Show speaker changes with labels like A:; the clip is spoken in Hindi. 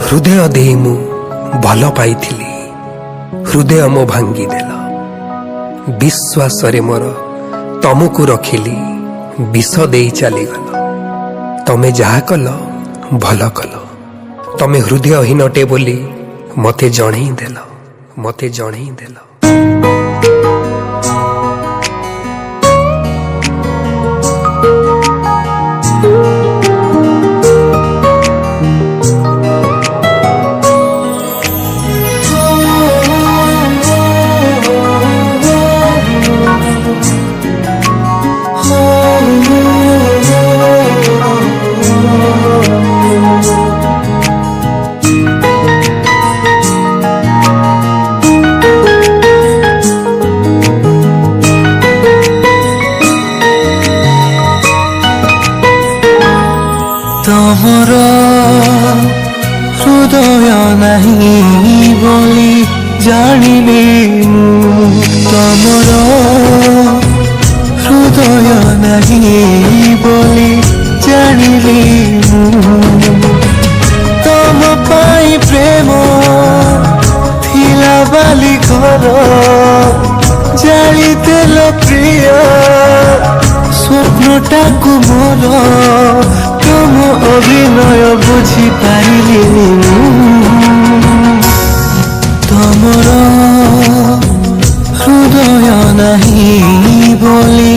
A: हृदय दे मु भल पाइथिली, हृदय मो भांगी देल। विश्वास रे मोर तमको रखिली, विष दे चलीगल। तमे जहा कल भल कल, तमे हृदयहीनटे बोली मते जणई देल, मते जणई देल।
B: तमर हृदय नहीं बोली जानिली, तमर हृदय नहीं बोली जानिली। तम पाई प्रेम थिला बाली घर जाली देल प्रिय स्वप्नटाकू मोर तुम अभिनय बुझी पारिली। तमर हृदय नहीं बोली